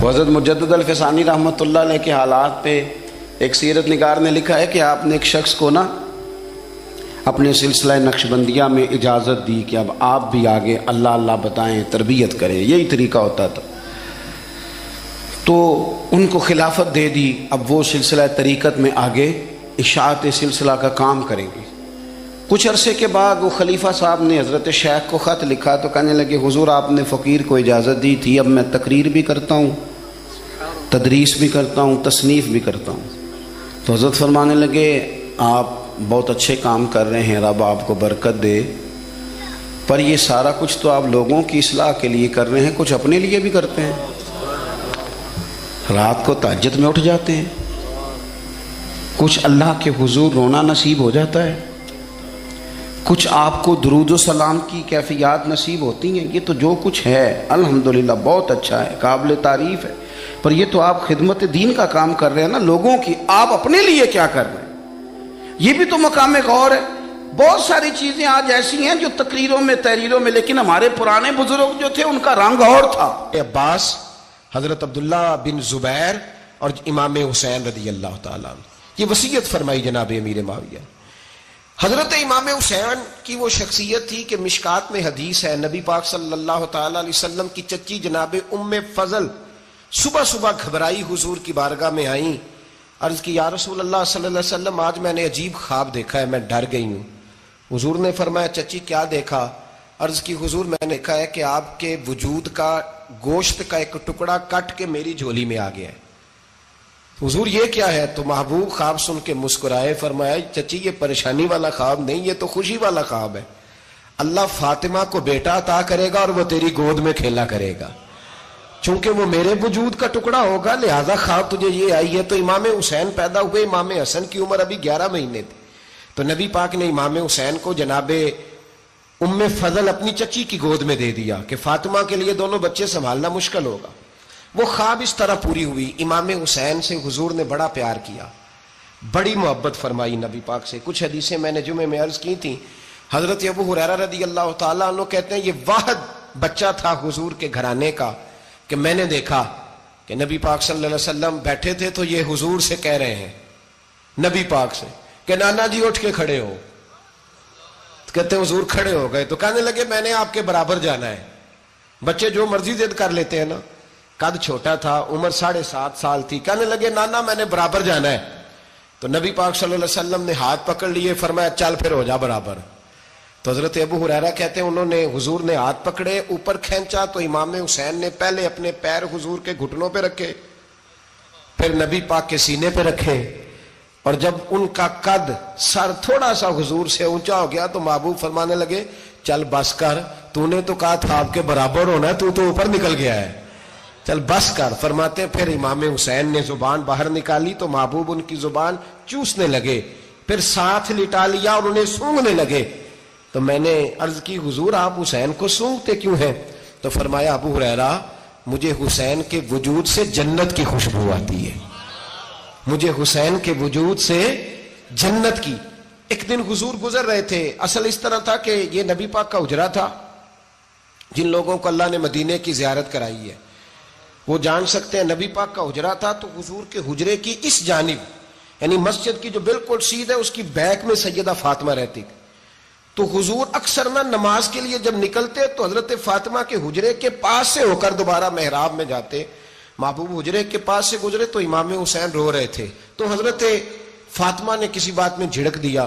حضرت مجدد الفسانی رحمۃ اللہ علیہ کے حالات پہ ایک سیرت نگار نے لکھا ہے کہ آپ نے ایک شخص کو نا اپنے سلسلہ نقشبندیہ میں اجازت دی کہ اب آپ بھی آگے اللہ اللہ بتائیں، تربیت کریں، یہی طریقہ ہوتا تھا، تو ان کو خلافت دے دی، اب وہ سلسلہ طریقت میں آگے اشاعت سلسلہ کا کام کریں گے۔ کچھ عرصے کے بعد وہ خلیفہ صاحب نے حضرت شیخ کو خط لکھا تو کہنے لگے حضور آپ نے فقیر کو اجازت دی تھی، اب میں تقریر بھی کرتا ہوں، تدریس بھی کرتا ہوں، تصنیف بھی کرتا ہوں۔ تو حضرت فرمانے لگے آپ بہت اچھے کام کر رہے ہیں، رب آپ کو برکت دے، پر یہ سارا کچھ تو آپ لوگوں کی اصلاح کے لیے کر رہے ہیں، کچھ اپنے لیے بھی کرتے ہیں، رات کو تہجد میں اٹھ جاتے ہیں، کچھ اللہ کے حضور رونا نصیب ہو جاتا ہے، کچھ آپ کو درود و سلام کی کیفیات نصیب ہوتی ہیں، یہ تو جو کچھ ہے الحمدللہ بہت اچھا ہے، قابل تعریف ہے، پر یہ تو آپ خدمت دین کا کام کر رہے ہیں نا لوگوں کی، آپ اپنے لیے کیا کر رہے ہیں؟ یہ بھی تو مقام غور ہے۔ بہت ساری چیزیں آج ایسی ہیں جو تقریروں میں تحریروں میں، لیکن ہمارے پرانے بزرگ جو تھے ان کا رنگ اور تھا۔ عباس، حضرت عبداللہ بن زبیر اور امام حسین رضی اللہ تعالیٰ عنہ، یہ وصیت فرمائی جناب امیر معاویہ۔ حضرت امام حسین کی وہ شخصیت تھی کہ مشکات میں حدیث ہے، نبی پاک صلی اللہ تعالیٰ علیہ وسلم کی چچی جناب ام فضل صبح صبح گھبرائی حضور کی بارگاہ میں آئیں، عرض کی یا رسول اللہ صلی اللہ علیہ وسلم آج میں نے عجیب خواب دیکھا ہے، میں ڈر گئی ہوں۔ حضور نے فرمایا چچی کیا دیکھا؟ عرض کی حضور میں نے دیکھا ہے کہ آپ کے وجود کا گوشت کا ایک ٹکڑا کٹ کے میری جھولی میں آ گیا ہے۔ حضور یہ کیا ہے؟ تو محبوب خواب سن کے مسکرائے، فرمایا چچی یہ پریشانی والا خواب نہیں، یہ تو خوشی والا خواب ہے، اللہ فاطمہ کو بیٹا عطا کرے گا اور وہ تیری گود میں کھیلا کرے گا، چونکہ وہ میرے وجود کا ٹکڑا ہوگا لہذا خواب تجھے یہ آئی ہے۔ تو امام حسین پیدا ہوئے، امام حسن کی عمر ابھی 11 مہینے تھی، تو نبی پاک نے امام حسین کو جناب ام فضل اپنی چچی کی گود میں دے دیا کہ فاطمہ کے لیے دونوں بچے سنبھالنا مشکل ہوگا۔ وہ خواب اس طرح پوری ہوئی، امام حسین سے حضور نے بڑا پیار کیا، بڑی محبت فرمائی نبی پاک سے۔ کچھ حدیثیں میں نے جمعے میں عرض کی تھیں، حضرت ابو ہریرہ رضی اللہ تعالیٰ عنہ کہتے ہیں یہ واحد بچہ تھا حضور کے گھرانے کا کہ میں نے دیکھا کہ نبی پاک صلی اللہ علیہ وسلم بیٹھے تھے تو یہ حضور سے کہہ رہے ہیں، نبی پاک سے کہ نانا جی اٹھ کے کھڑے ہو، کہتے ہیں حضور کھڑے ہو گئے، تو کہنے لگے میں نے آپ کے برابر جانا ہے۔ بچے جو مرضی ضد کر لیتے ہیں نا، قد چھوٹا تھا، عمر 7.5 سال تھی، کہنے لگے نانا میں نے برابر جانا ہے، تو نبی پاک صلی اللہ علیہ وسلم نے ہاتھ پکڑ لیے، فرمایا چل پھر ہو جا برابر۔ تو حضرت ابو ہریرہ کہتے ہیں انہوں نے حضور نے ہاتھ پکڑے، اوپر کھینچا تو امام حسین نے پہلے اپنے پیر حضور کے گھٹنوں پہ رکھے، پھر نبی پاک کے سینے پہ رکھے، اور جب ان کا قد سر تھوڑا سا حضور سے اونچا ہو گیا تو محبوب فرمانے لگے چل بس کر، تو نے تو کہا تھا آپ کے برابر ہونا، تو اوپر نکل گیا ہے، چل بس کر۔ فرماتے پھر امام حسین نے زبان باہر نکالی تو محبوب ان کی زبان چوسنے لگے، پھر ساتھ لٹا لیا اور انہیں سونگھنے لگے۔ تو میں نے عرض کی حضور آپ حسین کو سونگتے کیوں ہیں؟ تو فرمایا ابو ہریرہ مجھے حسین کے وجود سے جنت کی خوشبو آتی ہے، مجھے حسین کے وجود سے جنت کی۔ ایک دن حضور گزر رہے تھے، اصل اس طرح تھا کہ یہ نبی پاک کا حجرہ تھا، جن لوگوں کو اللہ نے مدینے کی زیارت کرائی ہے وہ جان سکتے ہیں، نبی پاک کا حجرہ تھا، تو حضور کے حجرے کی اس جانب یعنی مسجد کی جو بالکل سیدھ ہے اس کی بیک میں سیدہ فاطمہ رہتی، تو حضور اکثر نہ نماز کے لیے جب نکلتے تو حضرت فاطمہ کے حجرے کے پاس سے ہو کر دوبارہ محراب میں جاتے، محبوب حجرے کے پاس سے گزرے تو امام حسین رو رہے تھے، تو حضرت فاطمہ نے کسی بات میں جھڑک دیا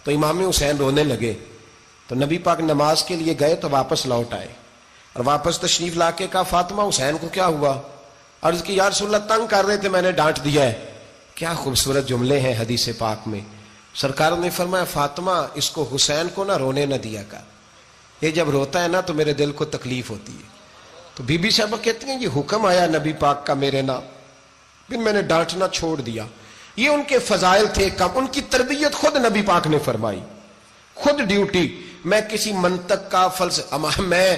تو امام حسین رونے لگے، تو نبی پاک نماز کے لیے گئے تو واپس لوٹ آئے اور واپس تشریف لا کے کہا فاطمہ حسین کو کیا ہوا؟ عرض کی یا رسول اللہ تنگ کر رہے تھے میں نے ڈانٹ دیا ہے۔ کیا خوبصورت جملے ہیں حدیث پاک میں، سرکار نے فرمایا فاطمہ اس کو حسین کو نہ رونے نہ دیا کر، یہ جب روتا ہے نا تو میرے دل کو تکلیف ہوتی ہے۔ تو بی بی صاحبہ کہتی ہیں یہ حکم آیا نبی پاک کا میرے نام، پھر میں نے ڈانٹنا چھوڑ دیا۔ یہ ان کے فضائل تھے کم، ان کی تربیت خود نبی پاک نے فرمائی، خود ڈیوٹی۔ میں کسی منطق کا میں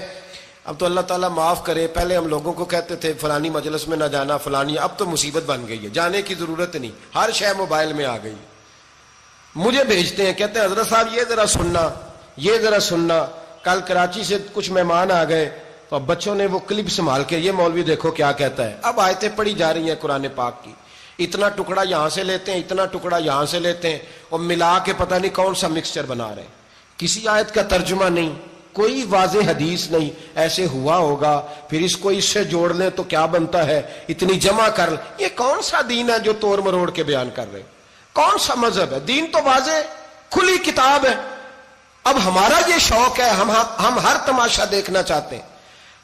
اب تو اللہ تعالیٰ معاف کرے، پہلے ہم لوگوں کو کہتے تھے فلانی مجلس میں نہ جانا فلانی، اب تو مصیبت بن گئی ہے، جانے کی ضرورت نہیں، ہر شے موبائل میں آ گئی۔ مجھے بھیجتے ہیں کہتے ہیں حضرت صاحب یہ ذرا سننا، یہ ذرا سننا، کل کراچی سے کچھ مہمان آ گئے تو اب بچوں نے وہ کلپ سنبھال کے یہ مولوی دیکھو کیا کہتا ہے، اب آیتیں پڑھی جا رہی ہیں قرآن پاک کی، اتنا ٹکڑا یہاں سے لیتے ہیں، اتنا ٹکڑا یہاں سے لیتے ہیں، اور ملا کے پتہ نہیں کون سا مکسچر بنا رہے ہیں. کسی آیت کا ترجمہ نہیں، کوئی واضح حدیث نہیں. ایسے ہوا ہوگا، پھر اس کو اس سے جوڑ لیں تو کیا بنتا ہے، اتنی جمع کر لیں. یہ کون سا دین ہے جو توڑ مروڑ کے بیان کر رہے؟ کون سا مذہب ہے؟ دین تو واضح کھلی کتاب ہے. اب ہمارا یہ شوق ہے، ہم ہر تماشا دیکھنا چاہتے ہیں.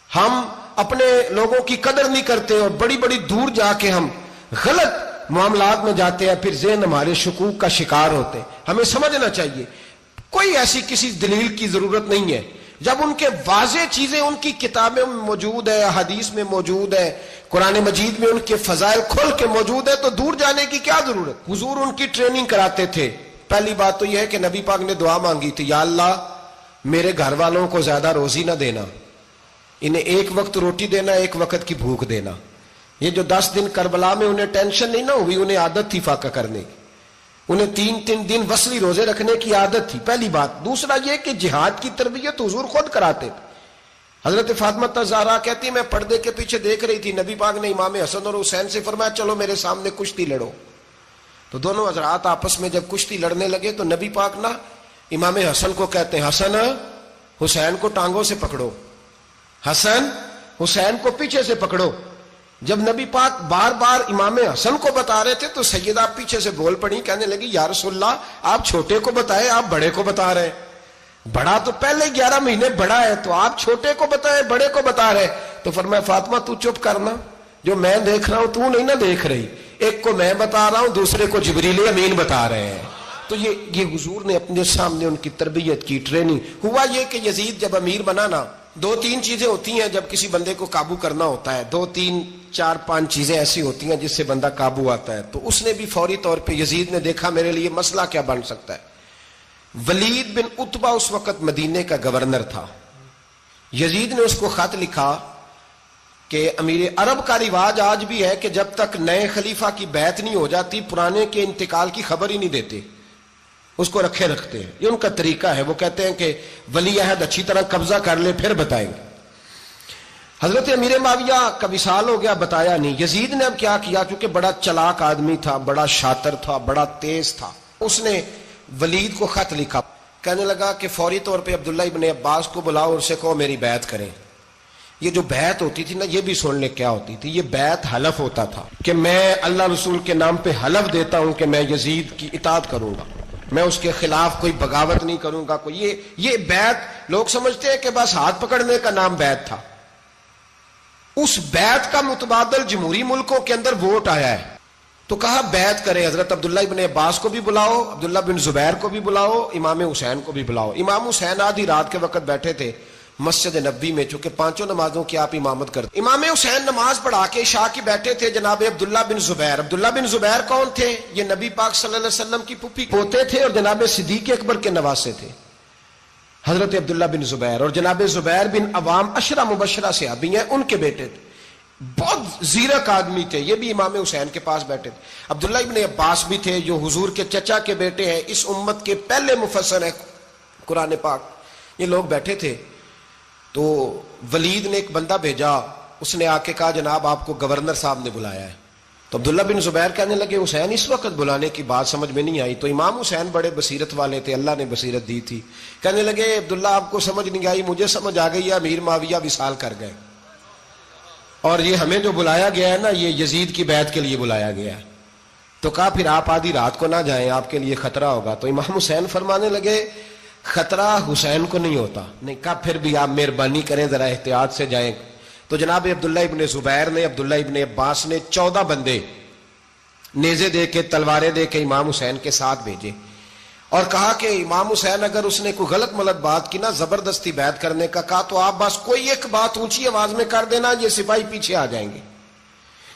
ہم اپنے لوگوں کی قدر نہیں کرتے اور بڑی بڑی دور جا کے ہم غلط معاملات میں جاتے ہیں، پھر ذہن ہمارے شکوک کا شکار ہوتے ہیں. ہمیں سمجھنا چاہیے کوئی ایسی کسی دلیل کی ضرورت نہیں ہے. جب ان کے واضح چیزیں ان کی کتابیں میں موجود ہے، حدیث میں موجود ہے، قرآن مجید میں ان کے فضائل کھل کے موجود ہے، تو دور جانے کی کیا ضرورت؟ حضور ان کی ٹریننگ کراتے تھے. پہلی بات تو یہ ہے کہ نبی پاک نے دعا مانگی تھی، یا اللہ میرے گھر والوں کو زیادہ روزی نہ دینا، انہیں ایک وقت روٹی دینا، ایک وقت کی بھوک دینا. یہ جو 10 دن کربلا میں انہیں ٹینشن نہیں نہ ہوئی، انہیں عادت تھی فاقہ کرنے کی، انہیں 3 دن وصلی روزے رکھنے کی عادت تھی. پہلی بات. دوسرا یہ کہ جہاد کی تربیت حضور خود کراتے تھے. حضرت فاطمہ زہرا کہتی میں پردے کے پیچھے دیکھ رہی تھی، نبی پاک نے امام حسن اور حسین سے فرمایا چلو میرے سامنے کشتی لڑو. تو دونوں حضرات آپس میں جب کشتی لڑنے لگے تو نبی پاک نا امام حسن کو کہتے ہیں حسن حسین کو ٹانگوں سے پکڑو، حسن حسین کو پیچھے سے پکڑو. جب نبی پاک بار بار امام حسن کو بتا رہے تھے تو سیدہ پیچھے سے بول پڑی، کہنے لگی یا رسول اللہ آپ چھوٹے کو بتائے، آپ بڑے کو بتا رہے. بڑا تو پہلے 11 مہینے بڑا ہے، تو آپ چھوٹے کو بتائے بڑے کو بتا رہے. تو فرمایا فاطمہ تو چپ کرنا، جو میں دیکھ رہا ہوں تو نہیں نہ دیکھ رہی. ایک کو میں بتا رہا ہوں، دوسرے کو جبریل امین بتا رہے ہیں. تو یہ حضور نے اپنے سامنے ان کی تربیت کی، ٹریننگ. ہوا یہ کہ یزید جب امیر بنا نا، 2-3 چیزیں ہوتی ہیں جب کسی بندے کو قابو کرنا ہوتا ہے، 2-3-4-5 چیزیں ایسی ہوتی ہیں جس سے بندہ قابو آتا ہے. تو اس نے بھی فوری طور پہ یزید نے دیکھا میرے لیے مسئلہ کیا بن سکتا ہے. ولید بن عتبہ اس وقت مدینے کا گورنر تھا. یزید نے اس کو خط لکھا کہ امیر عرب کا رواج آج بھی ہے کہ جب تک نئے خلیفہ کی بیعت نہیں ہو جاتی پرانے کے انتقال کی خبر ہی نہیں دیتے، اس کو رکھے رکھتے ہیں. یہ ان کا طریقہ ہے. وہ کہتے ہیں کہ ولی عہد اچھی طرح قبضہ کر لے پھر بتائیں گے. حضرت امیر معاویہ کا وصال ہو گیا، بتایا نہیں. یزید نے اب کیا کیا، کیونکہ بڑا چلاک آدمی تھا، بڑا شاطر تھا، بڑا تیز تھا، اس نے ولید کو خط لکھا. کہنے لگا کہ فوری طور پہ عبداللہ ابن عباس کو بلاؤ اور اسے کہو میری بیعت کریں. یہ جو بیعت ہوتی تھی نا، یہ بھی سن لے کیا ہوتی تھی. یہ بیعت حلف ہوتا تھا کہ میں اللہ رسول کے نام پہ حلف دیتا ہوں کہ میں یزید کی اطاعت کروں گا، میں اس کے خلاف کوئی بغاوت نہیں کروں گا. کوئی یہ بیعت لوگ سمجھتے ہیں کہ بس ہاتھ پکڑنے کا نام بیعت تھا. اس بیعت کا متبادل جمہوری ملکوں کے اندر ووٹ آیا ہے. تو کہا بیعت کرے. حضرت عبداللہ ابن عباس کو بھی بلاؤ، عبداللہ بن زبیر کو بھی بلاؤ، امام حسین کو بھی بلاؤ. امام حسین آدھی رات کے وقت بیٹھے تھے مسجد نبوی میں، چونکہ 5 نمازوں کی آپ امامت کرتے. امام حسین نماز پڑھا کے عشاء کی بیٹھے تھے. جناب عبداللہ بن زبیر. عبداللہ بن زبیر کون تھے؟ یہ نبی پاک صلی اللہ علیہ وسلم کی پھوپھی پوتے تھے اور جناب صدیق اکبر کے نواسے تھے. حضرت عبداللہ بن زبیر اور جناب زبیر بن عوام 10 مبشرہ صحابی ہیں، ان کے بیٹے تھے. بہت زیرک آدمی تھے. یہ بھی امام حسین کے پاس بیٹھے تھے. عبداللہ ابن عباس بھی تھے جو حضور کے چچا کے بیٹے ہیں، اس امت کے پہلے مفسر ہیں قرآن پاک. یہ لوگ بیٹھے تھے. تو ولید نے ایک بندہ بھیجا، اس نے آ کے کہا جناب آپ کو گورنر صاحب نے بلایا ہے. تو عبداللہ بن زبیر کہنے لگے حسین اس وقت بلانے کی بات سمجھ میں نہیں آئی. تو امام حسین بڑے بصیرت والے تھے، اللہ نے بصیرت دی تھی. کہنے لگے عبداللہ آپ کو سمجھ نہیں آئی، مجھے سمجھ آ گئی ہے، امیر معاویہ وصال کر گئے اور یہ ہمیں جو بلایا گیا ہے نا، یہ یزید کی بیعت کے لیے بلایا گیا ہے. تو کہا پھر آپ آدھی رات کو نہ جائیں، آپ کے لیے خطرہ ہوگا. تو امام حسین فرمانے لگے خطرہ حسین کو نہیں ہوتا. نہیں. کہا پھر بھی آپ مہربانی کریں ذرا احتیاط سے جائیں. تو جناب عبداللہ ابن زبیر نے، عبداللہ ابن عباس نے 14 بندے نیزے دے کے، تلواریں دے کے امام حسین کے ساتھ بھیجے اور کہا کہ امام حسین اگر اس نے کوئی غلط ملت بات کی نا، زبردستی بیعت کرنے کا کہا، تو آپ بس کوئی ایک بات اونچی آواز میں کر دینا، یہ سپاہی پیچھے آ جائیں گے.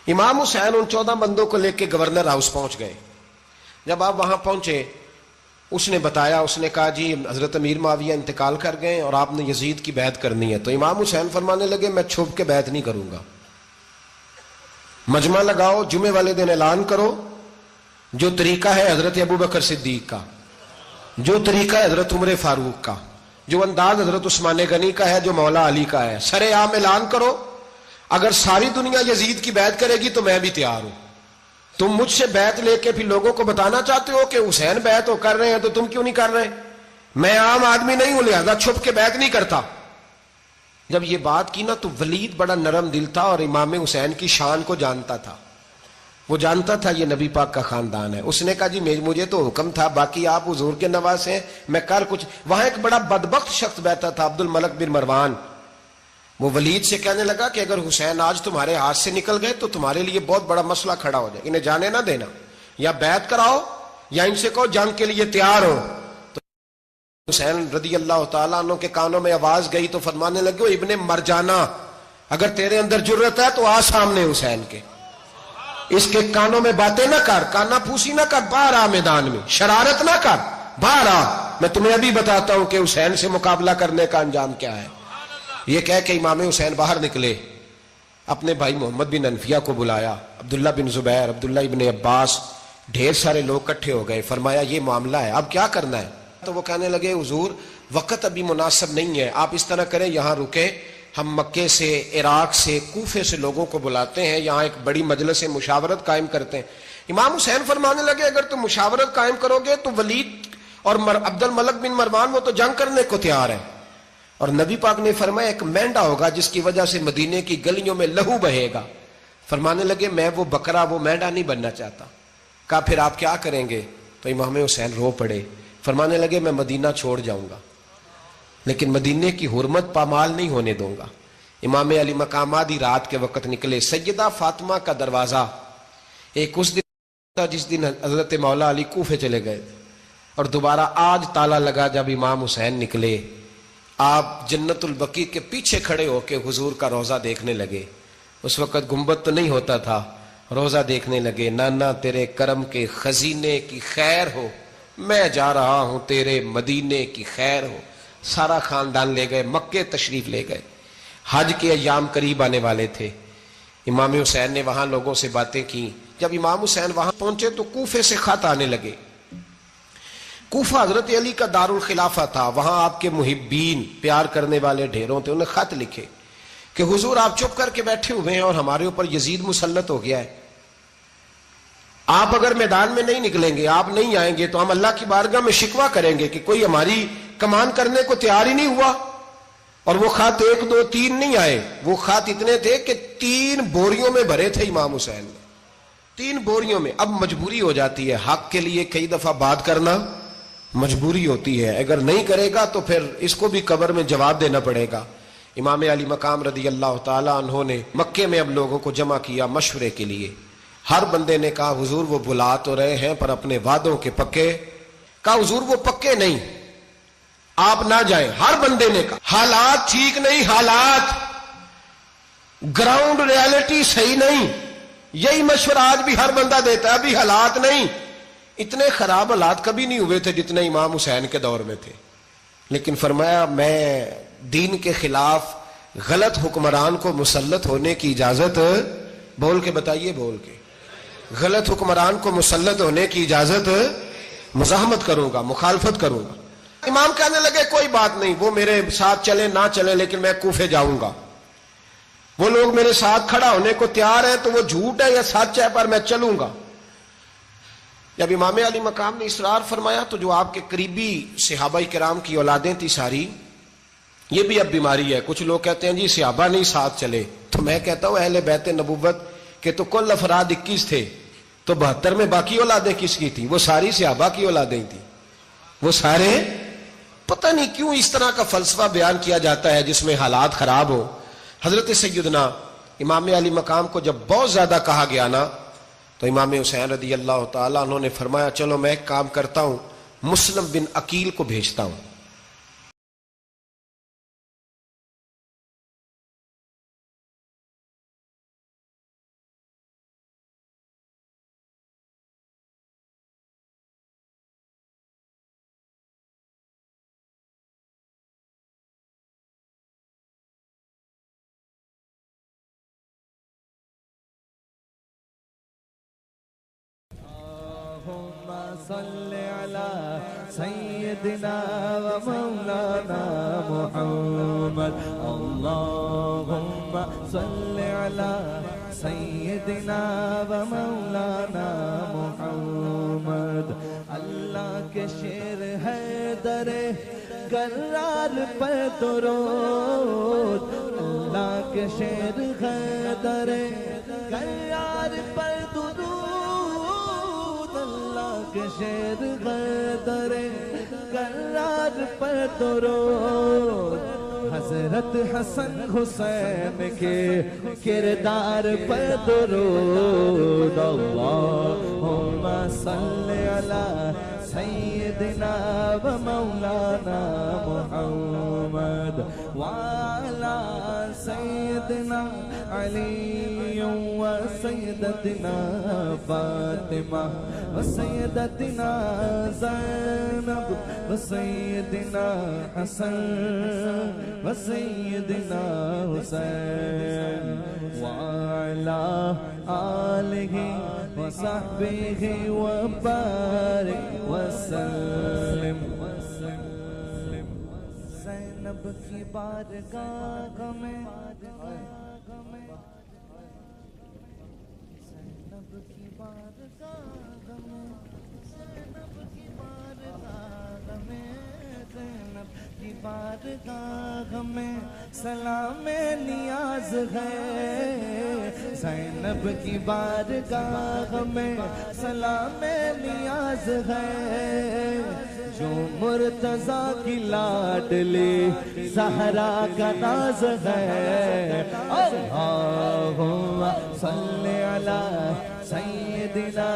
امام حسین ان 14 بندوں کو لے کے گورنر ہاؤس پہنچ گئے. جب آپ وہاں پہنچے اس نے بتایا، اس نے کہا جی حضرت امیر معاویہ انتقال کر گئے اور آپ نے یزید کی بیعت کرنی ہے. تو امام حسین فرمانے لگے میں چھپ کے بیعت نہیں کروں گا. مجمع لگاؤ، جمعے والے دن اعلان کرو. جو طریقہ ہے حضرت ابو بکر صدیق کا، جو طریقہ ہے حضرت عمر فاروق کا، جو انداز حضرت عثمان غنی کا ہے، جو مولا علی کا ہے، سر عام اعلان کرو. اگر ساری دنیا یزید کی بیعت کرے گی تو میں بھی تیار ہوں. تم مجھ سے بیعت لے کے پھر لوگوں کو بتانا چاہتے ہو کہ حسین بیعت کر رہے ہیں تو تم کیوں نہیں کر رہے؟ میں عام آدمی نہیں ہوں لہذا چھپ کے بیعت نہیں کرتا. جب یہ بات کی نا تو ولید بڑا نرم دل تھا اور امام حسین کی شان کو جانتا تھا. وہ جانتا تھا یہ نبی پاک کا خاندان ہے. اس نے کہا جی مجھے تو حکم تھا، باقی آپ حضور کے نواز ہیں، میں کر کچھ. وہاں ایک بڑا بدبخت شخص بیٹھا تھا، عبد الملک بن مروان. وہ ولید سے کہنے لگا کہ اگر حسین آج تمہارے ہاتھ سے نکل گئے تو تمہارے لیے بہت بڑا مسئلہ کھڑا ہو جائے، انہیں جانے نہ دینا، یا بیعت کراؤ یا ان سے کہو جنگ کے لیے تیار ہو. تو حسین رضی اللہ تعالیٰ عنہ کے کانوں میں آواز گئی تو فرمانے لگے ابن مرجانہ، اگر تیرے اندر جرت ہے تو آ سامنے حسین کے، اس کے کانوں میں باتیں نہ کر، کانا پھوسی نہ کر، باہر آ میدان میں، شرارت نہ کر، باہر آ، میں تمہیں ابھی بتاتا ہوں کہ حسین سے مقابلہ کرنے کا انجام کیا ہے. یہ کہہ کہ امام حسین باہر نکلے، اپنے بھائی محمد بن انفیہ کو بلایا، عبداللہ بن زبیر، عبداللہ ابن عباس، ڈھیر سارے لوگ اکٹھے ہو گئے. فرمایا یہ معاملہ ہے، اب کیا کرنا ہے؟ تو وہ کہنے لگے حضور وقت ابھی مناسب نہیں ہے، آپ اس طرح کریں یہاں رکے، ہم مکے سے، عراق سے، کوفے سے لوگوں کو بلاتے ہیں، یہاں ایک بڑی مجلس مشاورت قائم کرتے ہیں. امام حسین فرمانے لگے اگر تم مشاورت قائم کرو گے تو ولید اور عبد الملک بن مروان وہ تو جنگ کرنے کو تیار ہے، اور نبی پاک نے فرمایا ایک مینڈا ہوگا جس کی وجہ سے مدینے کی گلیوں میں لہو بہے گا. فرمانے لگے میں وہ بکرا، وہ مینڈا نہیں بننا چاہتا. کہا پھر آپ کیا کریں گے؟ تو امام حسین رو پڑے، فرمانے لگے میں مدینہ چھوڑ جاؤں گا لیکن مدینے کی حرمت پامال نہیں ہونے دوں گا. امام علی مقام آدھی رات کے وقت نکلے. سیدہ فاطمہ کا دروازہ ایک اس دن تھا جس دن حضرت مولا علی کوفے چلے گئے، اور دوبارہ آج تالا لگا جب امام حسین نکلے. آپ جنت البقیع کے پیچھے کھڑے ہو کے حضور کا روضہ دیکھنے لگے. اس وقت گنبد تو نہیں ہوتا تھا، روضہ دیکھنے لگے. نانا تیرے کرم کے خزینے کی خیر ہو، میں جا رہا ہوں تیرے مدینے کی خیر ہو. سارا خاندان لے گئے، مکے تشریف لے گئے. حج کے ایام قریب آنے والے تھے. امام حسین نے وہاں لوگوں سے باتیں کی. جب امام حسین وہاں پہنچے تو کوفے سے خط آنے لگے. کوفہ حضرت علی کا دار الخلافہ تھا، وہاں آپ کے محبین، پیار کرنے والے ڈھیروں تھے. انہیں خط لکھے کہ حضور آپ چپ کر کے بیٹھے ہوئے ہیں اور ہمارے اوپر یزید مسلط ہو گیا ہے. آپ اگر میدان میں نہیں نکلیں گے، آپ نہیں آئیں گے تو ہم اللہ کی بارگاہ میں شکوہ کریں گے کہ کوئی ہماری کمان کرنے کو تیار ہی نہیں ہوا. اور وہ خط 1 2 3 نہیں آئے، وہ خط اتنے تھے کہ 3 بوریوں میں بھرے تھے امام حسین نے، 3 بوریوں میں. اب مجبوری ہو جاتی ہے، حق کے لیے کئی دفعہ بات کرنا مجبوری ہوتی ہے، اگر نہیں کرے گا تو پھر اس کو بھی قبر میں جواب دینا پڑے گا. امام علی مقام رضی اللہ تعالی عنہ نے مکے میں اب لوگوں کو جمع کیا مشورے کے لیے. ہر بندے نے کہا حضور وہ بلا تو رہے ہیں پر اپنے وعدوں کے پکے. کہا حضور وہ پکے نہیں، آپ نہ جائیں. ہر بندے نے کہا حالات ٹھیک نہیں، حالات گراؤنڈ ریالٹی صحیح نہیں. یہی مشورہ آج بھی ہر بندہ دیتا ہے، ابھی حالات نہیں. اتنے خراب حالات کبھی نہیں ہوئے تھے جتنے امام حسین کے دور میں تھے. لیکن فرمایا میں دین کے خلاف غلط حکمران کو مسلط ہونے کی اجازت، بول کے بتائیے، بول کے، غلط حکمران کو مسلط ہونے کی اجازت، مزاحمت کروں گا، مخالفت کروں گا. امام کہنے لگے کوئی بات نہیں، وہ میرے ساتھ چلے نہ چلے لیکن میں کوفے جاؤں گا. وہ لوگ میرے ساتھ کھڑا ہونے کو تیار ہے تو وہ جھوٹ ہے یا سچ ہے پر میں چلوں گا. جب امام علی مقام نے اصرار فرمایا تو جو آپ کے قریبی صحابہ کرام کی اولادیں تھی ساری، یہ بھی اب بیماری ہے. کچھ لوگ کہتے ہیں جی صحابہ نہیں ساتھ چلے، تو میں کہتا ہوں اہل بیت نبوت کے تو کل افراد 21 تھے، تو 72 میں باقی اولادیں کس کی تھیں؟ وہ ساری صحابہ کی اولادیں تھیں. وہ سارے، پتہ نہیں کیوں اس طرح کا فلسفہ بیان کیا جاتا ہے جس میں حالات خراب ہو. حضرت سیدنا امام علی مقام کو جب بہت زیادہ کہا گیا نا تو امام حسین رضی اللہ تعالیٰ عنہ نے فرمایا چلو میں ایک کام کرتا ہوں، مسلم بن عقیل کو بھیجتا ہوں. صل على سيدنا ومولانا محمد. اللهم صل على سیدنا و مولانا محمد. اللہ کے شیر حیدر کرار پر درود. اللہ کے شیر حیدر کرار پر درود. اللہ کے شیر حیدر کرار پر درود. حضرت حسن حسین کے کردار پر درود. اللہم صلی علی سیدنا و مولانا محمد وعلی سیدنا علی و سیدتنا فاطمہ و سیدتنا زینب و سیدنا حسن و سیدنا حسین وعلی آلہ و صحبہ و بارک وسلم. زینب کی بارگاہ میں زینب کی بارگاہ میں زینب کی بارگاہ میں زینب کی بارگاہ میں سلام نیاز ہے. زینب کی بارگاہ میں سلام نیاز ہے. جو مرتضیٰ کی لاڈلی زہرا کا ناز ہے. اللہم صلی علی سیدنا